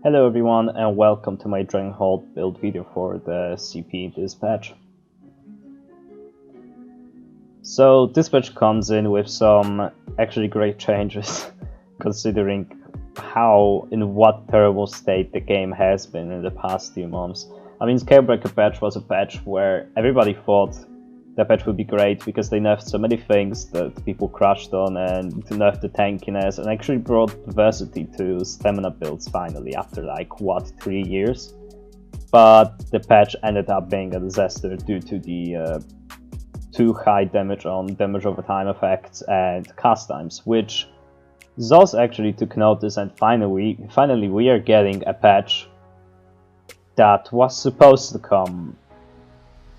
Hello everyone and welcome to my Dragonhold build video for the CP this patch. So this patch comes in with some actually great changes considering in what terrible state the game has been in the past few months. I mean, Scalebreaker patch was a patch where everybody thought the patch would be great because they nerfed so many things that people crashed on and nerfed the tankiness and actually brought diversity to stamina builds finally after like, what, 3 years? But the patch ended up being a disaster due to the too high damage on damage over time effects and cast times, which Zos actually took notice, and finally we are getting a patch that was supposed to come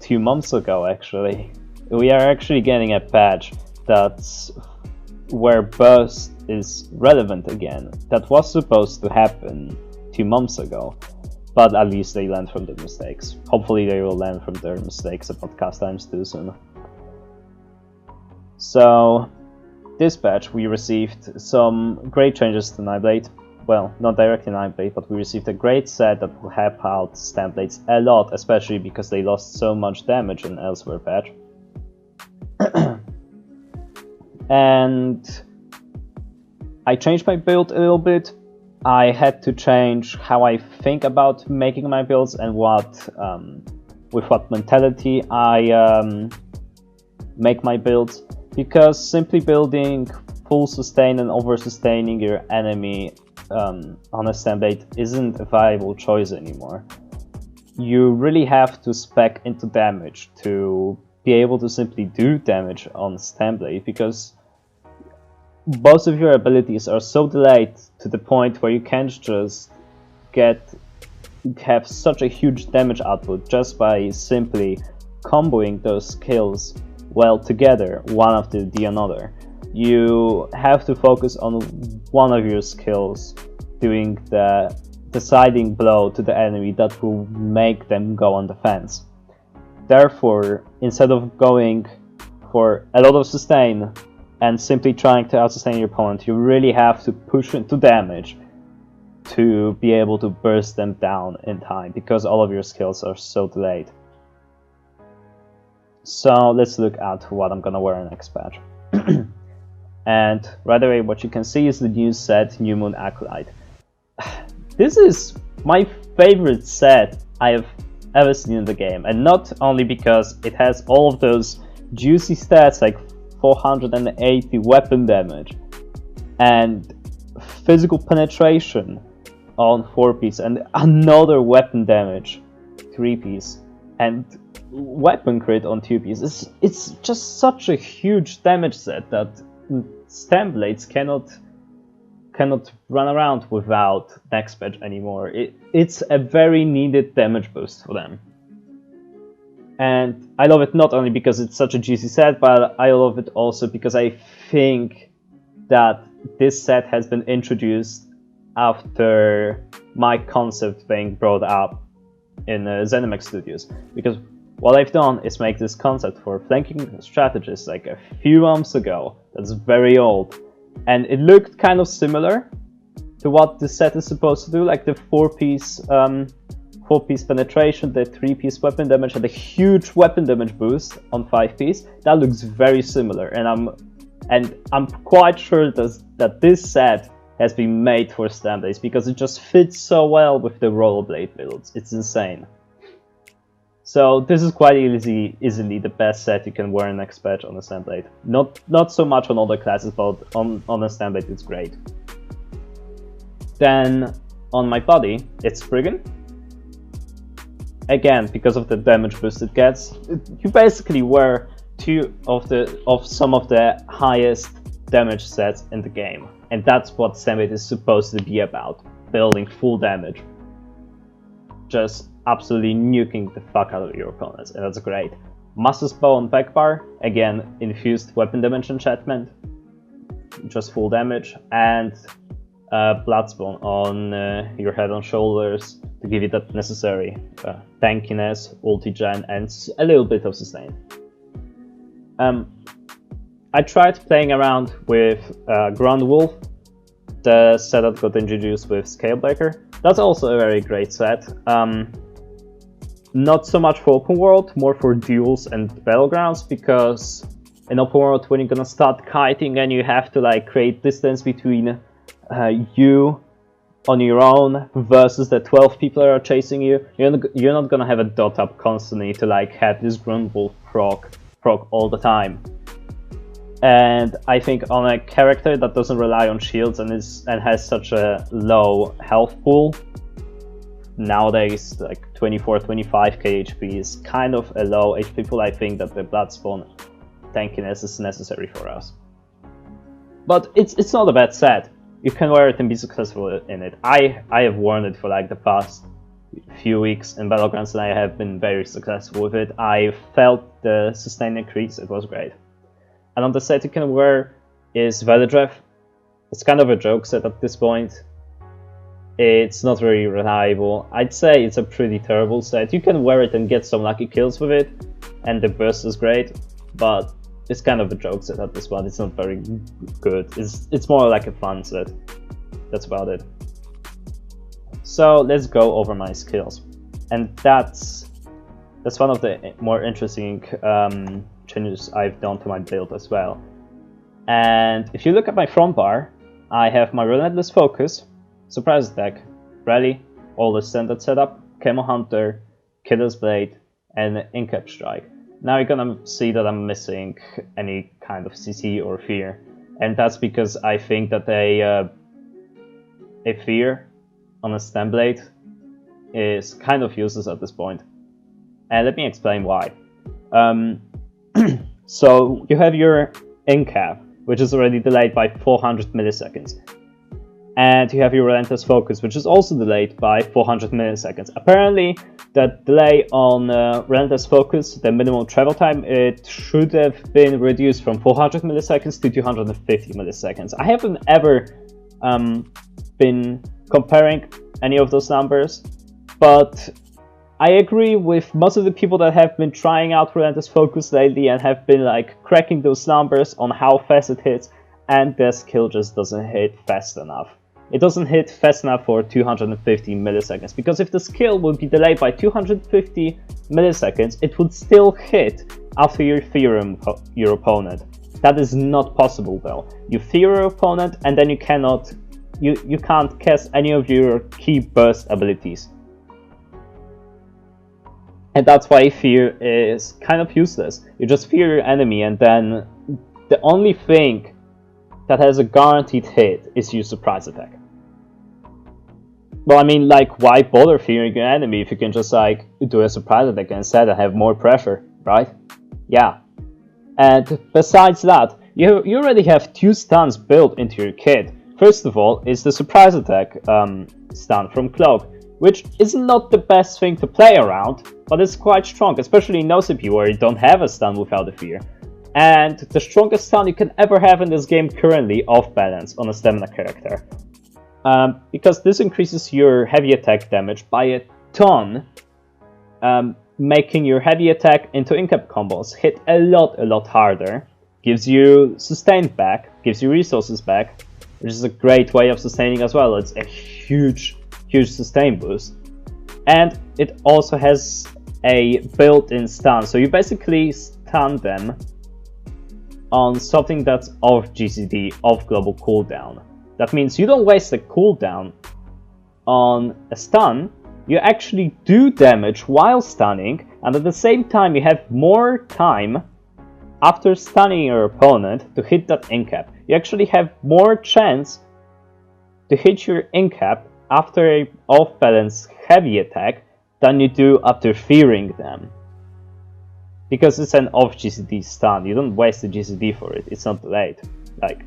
2 months ago. Actually, we are actually getting a patch that's where burst is relevant again. That was supposed to happen 2 months ago, but at least they learned from their mistakes. Hopefully they will learn from their mistakes about cast times too soon. So this patch we received some great changes to Sniker. Well, not directly Sniker, but we received a great set that will help out Stamblades a lot, especially because they lost so much damage in Elsewhere patch. And I changed my build a little bit. I had to change how I think about making my builds and with what mentality I make my builds, because simply building full sustain and over sustaining your enemy on a Stamblade isn't a viable choice anymore. You really have to spec into damage to be able to simply do damage on Stamblade, because most of your abilities are so delayed to the point where you can't just have such a huge damage output just by simply comboing those skills well together, one after the another. You have to focus on one of your skills doing the deciding blow to the enemy that will make them go on defense. Therefore, instead of going for a lot of sustain and simply trying to out-sustain your opponent, you really have to push into damage to be able to burst them down in time, because all of your skills are so delayed. So let's look at what I'm gonna wear in next patch. And right away what you can see is the new set, New Moon Acolyte. This is my favorite set I have ever seen in the game, and not only because it has all of those juicy stats like 480 weapon damage and physical penetration on 4-piece and another weapon damage 3-piece and weapon crit on 2-piece. It's just such a huge damage set that Stamblades cannot run around without next patch anymore. It's a very needed damage boost for them. And I love it not only because it's such a juicy set, but I love it also because I think that this set has been introduced after my concept being brought up in ZeniMax Studios. Because what I've done is make this concept for flanking strategists like a few months ago. That's very old. And it looked kind of similar to what this set is supposed to do, like the 4-piece penetration, the 3-piece weapon damage, and a huge weapon damage boost on 5-piece. That looks very similar, and I'm quite sure that this set has been made for Stamblades because it just fits so well with the rollerblade builds. It's insane. So this is quite easily the best set you can wear in next patch on a Stamblade. Not so much on other classes, but on a Stamblade it's great. Then on my body, it's Spriggan. Again, because of the damage boost it gets, you basically wear two of some of the highest damage sets in the game, and that's what Stamblade is supposed to be about: building full damage, just absolutely nuking the fuck out of your opponents, and that's great. Master's Bow on back bar, again infused weapon damage enchantment, just full damage, and Bloodspawn on your head and shoulders to give you that necessary tankiness, ulti-gen, and a little bit of sustain. I tried playing around with Ground Wolf, the set that got introduced with Scalebreaker, That's also a very great set. Not so much for open world, more for duels and battlegrounds, because in open world, when you're gonna start kiting and you have to like create distance between you on your own versus the 12 people that are chasing you, you're not gonna have a dot up constantly to like have this Grundwolf proc all the time. And I think on a character that doesn't rely on shields and has such a low health pool, nowadays like 24-25k HP is kind of a low HP pool. I think that the Bloodspawn tankiness is necessary for us. But it's not a bad set. You can wear it and be successful in it. I have worn it for like the past few weeks in Battlegrounds and I have been very successful with it. I felt the sustain increase, it was great. And on the set you can wear is Veledrev. It's kind of a joke set at this point. It's not very reliable. I'd say it's a pretty terrible set. You can wear it and get some lucky kills with it, and the burst is great, but it's kind of a joke set at this point. It's not very good. It's more like a fun set. That's about it. So let's go over my skills, and that's one of the more interesting changes I've done to my build as well. And if you look at my front bar, I have my Relentless Focus, Surprise Attack, Rally, all the standard setup, Camo Hunter, Killer's Blade, and Incap Strike. Now you're gonna see that I'm missing any kind of CC or Fear, and that's because I think that a Fear on a Stamblade is kind of useless at this point. And let me explain why. So you have your Incap, which is already delayed by 400 milliseconds. And you have your Relentless Focus, which is also delayed by 400 milliseconds. Apparently, that delay on Relentless Focus, the minimum travel time, it should have been reduced from 400 milliseconds to 250 milliseconds. I haven't ever been comparing any of those numbers, but I agree with most of the people that have been trying out Relentless Focus lately and have been like cracking those numbers on how fast it hits, and the skill just doesn't hit fast enough. It doesn't hit fast enough for 250 milliseconds, because if the skill would be delayed by 250 milliseconds, it would still hit after you fear your opponent. That is not possible though. You fear your opponent and then you can't cast any of your key burst abilities. And that's why fear is kind of useless. You just fear your enemy, and then the only thing that has a guaranteed hit is your Surprise Attack. Well, I mean, like, why bother fearing your enemy if you can just, like, do a Surprise Attack instead and have more pressure, right? Yeah. And besides that, you already have 2 stuns built into your kit. First of all is the Surprise Attack stun from Cloak, which is not the best thing to play around, but it's quite strong, especially in OCP where you don't have a stun without a fear. And the strongest stun you can ever have in this game currently, off balance, on a stamina character. Because this increases your heavy attack damage by a ton, making your heavy attack into incap combos hit a lot harder, gives you sustain back, gives you resources back, which is a great way of sustaining as well. It's a huge sustain boost. And it also has a built-in stun, so you basically stun them on something that's off GCD, off global cooldown. That means you don't waste a cooldown on a stun, you actually do damage while stunning, and at the same time you have more time after stunning your opponent to hit that incap. You actually have more chance to hit your incap after a off-balance heavy attack than you do after fearing them. Because it's an off GCD stun, you don't waste the GCD for it, it's not delayed. Like,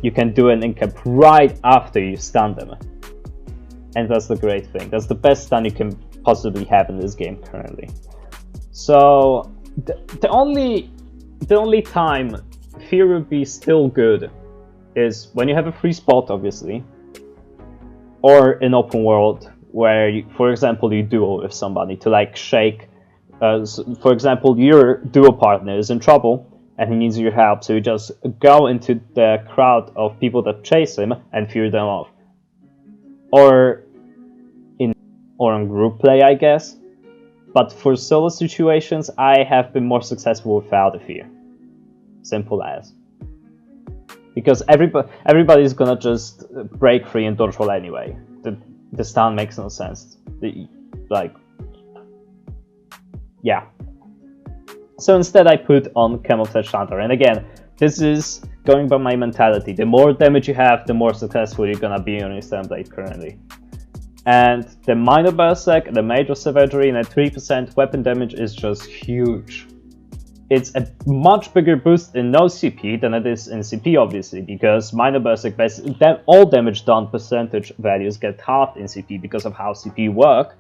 you can do an incap right after you stun them. And that's the great thing. That's the best stun you can possibly have in this game currently. So the only time fear would be still good is when you have a free spot, obviously, or in open world where you, for example, you duo with somebody to like shake. For example, your duo partner is in trouble and he needs your help, so you just go into the crowd of people that chase him and fear them off. Or or on group play, I guess. But for solo situations, I have been more successful without the fear. Simple as. Because everybody's gonna just break free and dodge roll anyway. The stun makes no sense. Yeah. So instead I put on Camouflage Hunter, and again, this is going by my mentality. The more damage you have, the more successful you're gonna be on your Stamblade currently. And the Minor Berserk, the Major Savagery, and a 3% weapon damage is just huge. It's a much bigger boost in no CP than it is in CP, obviously, because Minor Berserk, all damage done percentage values get halved in CP because of how CP work.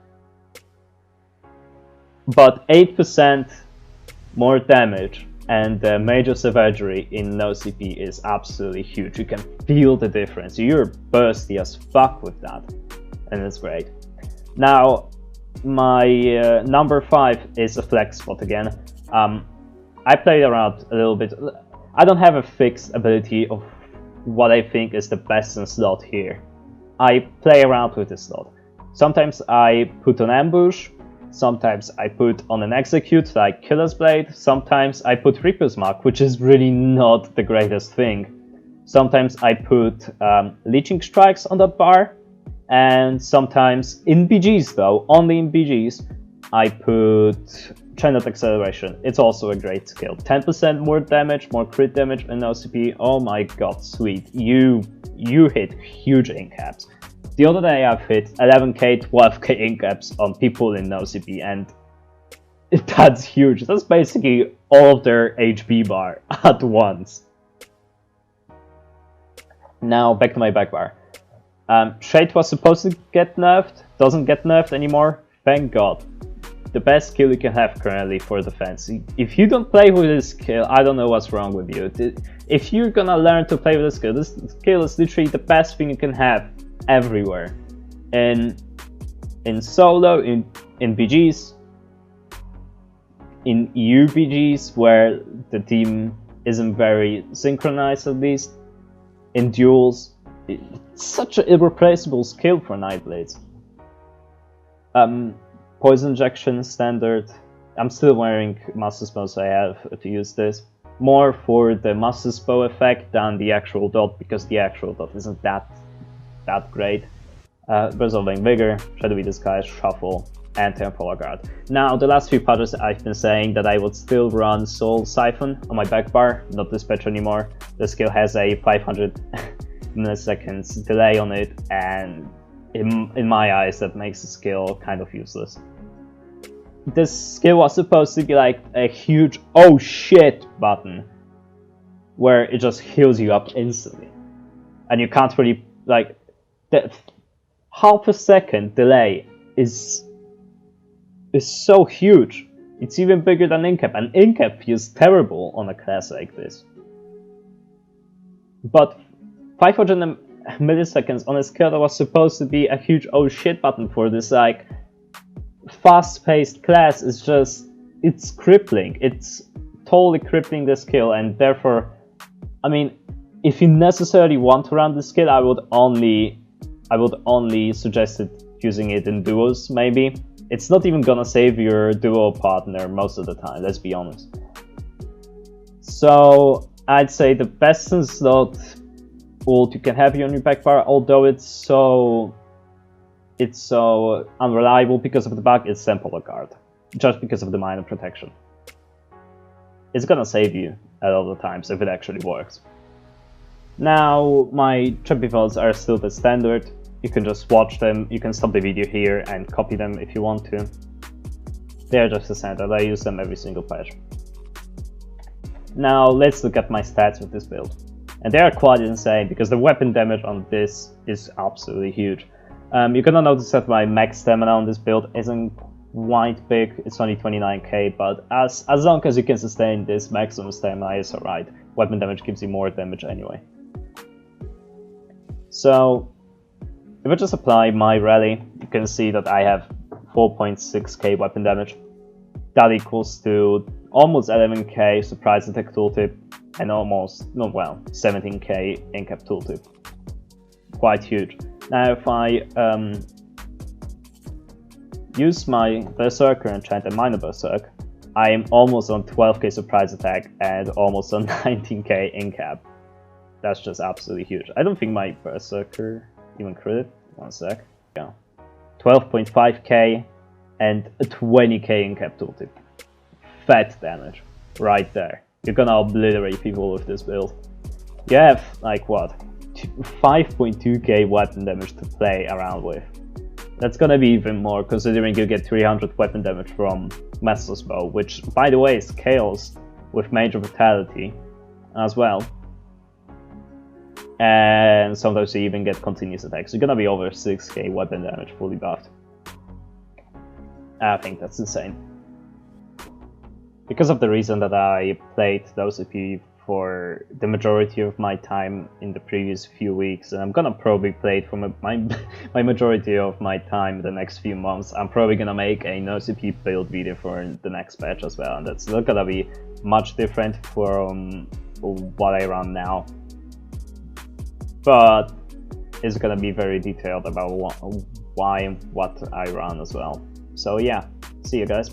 But 8% more damage and the Major Savagery in no CP is absolutely huge. You can feel the difference. You're bursty as fuck with that, and it's great. Now, my number 5 is a flex spot again. I played around a little bit. I don't have a fixed ability of what I think is the best in slot here. I play around with the slot. Sometimes I put on ambush, sometimes I put on an execute like Killer's Blade, sometimes I put Reaper's Mark, which is really not the greatest thing. Sometimes I put Leeching Strikes on that bar, and sometimes in BGs though, only in BGs, I put Channeled Acceleration. It's also a great skill. 10% more damage, more crit damage and OCP. Oh my god, sweet. You hit huge incaps. The other day I've hit 11k, 12k incaps on people in OCP, and that's huge. That's basically all of their HP bar at once. Now back to my back bar. Shade was supposed to get nerfed, doesn't get nerfed anymore. Thank god. The best skill you can have currently for defense. If you don't play with this skill, I don't know what's wrong with you. If you're gonna learn to play with this skill is literally the best thing you can have everywhere. In solo, in BGs, in EU BGs where the team isn't very synchronized at least, in duels, it's such an irreplaceable skill for Nightblades. Poison injection standard. I'm still wearing Master's Bow, so I have to use this. More for the Master's Bow effect than the actual dot, because the actual dot isn't that great. Resolving Vigor, Shadowy Disguise, Shuffle, and Temporal Guard. Now, the last few patches I've been saying that I would still run Soul Siphon on my back bar, not this patch anymore. The skill has a 500 milliseconds delay on it, and in my eyes that makes the skill kind of useless. This skill was supposed to be like a huge oh shit button where it just heals you up instantly, and you can't really, like, the half a second delay is so huge. It's even bigger than Incap, and Incap feels terrible on a class like this. But 500 milliseconds on a skill that was supposed to be a huge oh shit button for this like fast-paced class is just, it's crippling. It's totally crippling the skill, and therefore, I mean, if you necessarily want to run the skill, I would only suggest using it in duos maybe. It's not even gonna save your duo partner most of the time, let's be honest. So I'd say the best in slot ult you can have here on your back bar, although it's so unreliable because of the bug, is Temporal Guard, just because of the minor protection. It's gonna save you a lot of the times if it actually works. Now, my trap defaults are still the standard. You can just watch them, you can stop the video here and copy them if you want to. They are just the standard, I use them every single patch. Now let's look at my stats with this build. And they are quite insane because the weapon damage on this is absolutely huge. You're gonna notice that my max stamina on this build isn't quite big, it's only 29k, but as long as you can sustain this maximum stamina, it's alright. Weapon damage gives you more damage anyway. So, if I just apply my rally, you can see that I have 4.6k weapon damage. That equals to almost 11k surprise attack tooltip and almost, 17k incap tooltip. Quite huge. Now if I use my Berserker enchant and Minor Berserk, I am almost on 12k surprise attack and almost on 19k in cap. That's just absolutely huge. I don't think my Berserker even crit. One sec. Yeah. 12.5k and a 20k in cap tooltip. Fat damage. Right there. You're gonna obliterate people with this build. You have, like, what? 5.2k weapon damage to play around with. That's gonna be even more, considering you get 300 weapon damage from Master's Bow, which, by the way, scales with Major Vitality as well. And sometimes you even get continuous attacks. You're gonna be over 6k weapon damage fully buffed. I think that's insane. Because of the reason that I played those OP for the majority of my time in the previous few weeks, and I'm gonna probably play it for my majority of my time the next few months. I'm probably gonna make a no-CP build video for the next patch as well, and that's not gonna be much different from what I run now, but it's gonna be very why and what I run as well. So yeah, see you guys.